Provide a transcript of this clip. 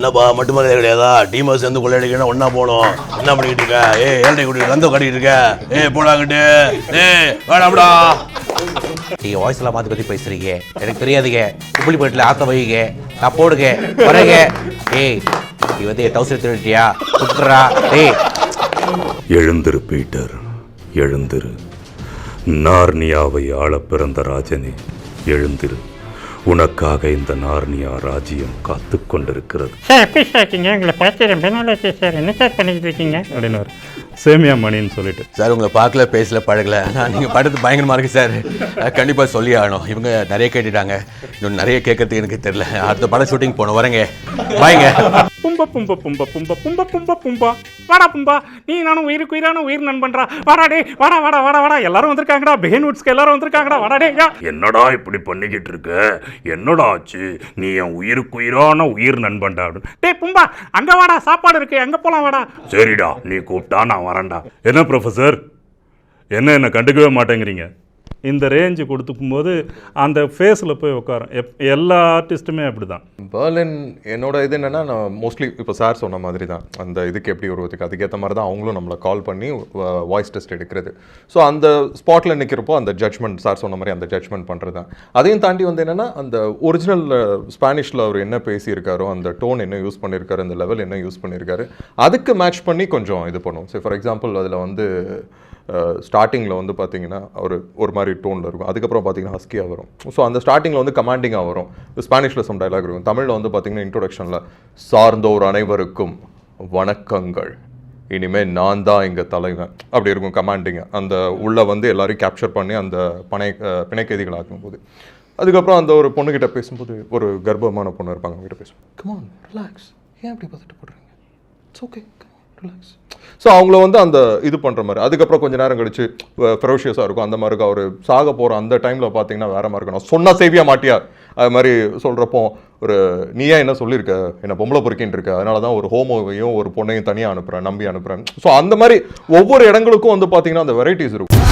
என்னப்பா மட்டுமே கிடையாதா? டீமர்ஸ் சேர்ந்து கொள்ளையடிக்கணும், ஒன்னா போகணும். என்ன பண்ணிக்கிட்டு இருக்க? ஏழை கூட்டிட்டு கந்த கட்டிட்டு இருக்க? போடாங்கிட்டு வேணாம்டா. நீங்க வாய்ஸ் எல்லாம் மாத்தி பத்தி பேசுறீங்க, எனக்கு தெரியாதுங்க. குப்பிளிப்பேட்டில் ஆத்த வைங்க, நான் போடுங்க வரேங்க. நீ வந்து 1000 எடுத்துட்டியா? குடுறா. எழுந்திரு பீட்டர், எழுந்திரு. நார்னியாவை ஆள பிறந்த ராஜனே, எழுந்திரு. உனக்காக இந்த நார்னியா ராஜ்யம் காத்து கொண்டிருக்கிறது. சார் எப்படி சார் இருக்கீங்க? உங்களை பார்த்து ரொம்ப நாள் ஆச்சு சார். என்ன சார் பண்ணிக்கிட்டு இருக்கீங்க அப்படின்னு சேமியா மணின்னு சொல்லிட்டு. சார் உங்களை பார்க்கல, பேசல, பழகல. நீங்கள் படுத்து பயங்கரமாக இருக்கு சார். கண்டிப்பாக சொல்லி ஆகணும். இவங்க நிறைய கேட்டுட்டாங்க, இன்னும் நிறைய கேட்கறதுக்கு எனக்கு தெரியல. அடுத்த படம் ஷூட்டிங் போகணும், வரேங்க. பாய்ங்க. பும்ப பும்ப பும்ப பும்ப பும்ப பும்ப பும்பா வாடா பும்பா, நீ நானும் உயிருக்கு உயிரான உயிர் நண்பன்றா. வாடா டே, வாடா வாடா வாடா வாடா. எல்லாரும் வந்திருக்காங்கடா, பெஹன்வுட்ஸ்க்கு எல்லாரும் வந்திருக்காங்கடா. வாடா டே. என்னடா இப்படி பண்ணிக்கிட்டு இருக்க? என்னடா ஆச்சு? நீ என் உயிருக்கு உயிரான உயிர் நண்பன்டா. டே பும்பா, அங்க வாடா, சாப்பாடு இருக்கு, அங்க போலாம் வாடா. சரிடா, நீ கூப்பிட்டா நான் வரேன்டா. என்ன ப்ரொஃபஸர், என்ன கண்டுக்கவே மாட்டேங்கிறீங்க? இந்த ரேஞ்சு கொடுத்துக்கும் போது அந்த ஃபேஸில் போய் உட்காரும். எல்லா ஆர்டிஸ்ட்டுமே அப்படி தான். பெர்லின் என்னோட இது என்னென்னா, நான் மோஸ்ட்லி இப்போ சார் சொன்ன மாதிரி தான் அந்த இதுக்கு எப்படி உருவத்துக்கு அதுக்கேற்ற மாதிரி தான் அவங்களும் நம்மளை கால் பண்ணி வாய்ஸ் டெஸ்ட் எடுக்கிறது. ஸோ அந்த ஸ்பாட்டில் நிற்கிறப்போ அந்த ஜட்ஜ்மெண்ட், சார் சொன்ன மாதிரி அந்த ஜட்ஜ்மெண்ட் பண்ணுறது தான். அதையும் தாண்டி வந்து என்னென்னா, அந்த ஒரிஜினல் ஸ்பானிஷில் அவர் என்ன பேசியிருக்காரோ, அந்த டோன் என்ன யூஸ் பண்ணியிருக்காரு, அந்த லெவல் என்ன யூஸ் பண்ணியிருக்காரு, அதுக்கு மேட்ச் பண்ணி கொஞ்சம் இது பண்ணுவோம். ஸோ ஃபார் எக்ஸாம்பிள் அதில் வந்து ஸ்டார்டிங்கில் வந்து பார்த்தீங்கன்னா ஒரு மாதிரி டோனில் இருக்கும். அதுக்கப்புறம் பார்த்தீங்கன்னா ஹஸ்கியாக வரும். ஸோ அந்த ஸ்டார்டிங்கில் வந்து கமாண்டிங்காக வரும். ஸ்பானிஷில் சம் டைலாக் இருக்கும். தமிழில் வந்து பார்த்தீங்கன்னா இன்ட்ரோடக்ஷனில் சார்ந்தோர் அனைவருக்கும் வணக்கங்கள், இனிமேல் நான் தான் இங்கே தலைவன், அப்படி இருக்கும் கமாண்டிங்க. அந்த உள்ளே வந்து எல்லாரையும் கேப்சர் பண்ணி அந்த பிணைக்கைதிகள் ஆக்கும்போது, அதுக்கப்புறம் அந்த ஒரு பொண்ணுக்கிட்ட பேசும்போது, ஒரு கர்ப்பமான பொண்ணு இருப்பாங்க, அவங்ககிட்ட பேசுவோம், கமான் ரிலாக்ஸ், ஏன் அப்படி பார்த்துட்டு போடுறீங்க, இட்ஸ் ஓகே, ரிலாக்ஸ். ஸோ அவங்கள வந்து அந்த இது பண்ணுற மாதிரி. அதுக்கப்புறம் கொஞ்சம் நேரம் கழிச்சு ஃபெரோஷியஸாக இருக்கும். அந்த மாதிரி அவர் சாக போகிற அந்த டைமில் பார்த்தீங்கன்னா வேற மாதிரி இருக்கும். நான் சொன்னால் சேவியா மாட்டியா அது மாதிரி சொல்கிறப்போ, ஒரு நீயா என்ன சொல்லியிருக்க, என்ன பொம்பளை பொறுக்கின்னு இருக்க, அதனால தான் ஒரு ஹோமோவையும் ஒரு பொண்ணையும் தனியாக அனுப்புகிறேன், நம்பி அனுப்புகிறேன். ஸோ அந்த மாதிரி ஒவ்வொரு இடங்களுக்கும் வந்து பார்த்தீங்கன்னா அந்த வெரைட்டிஸ் இருக்கும்.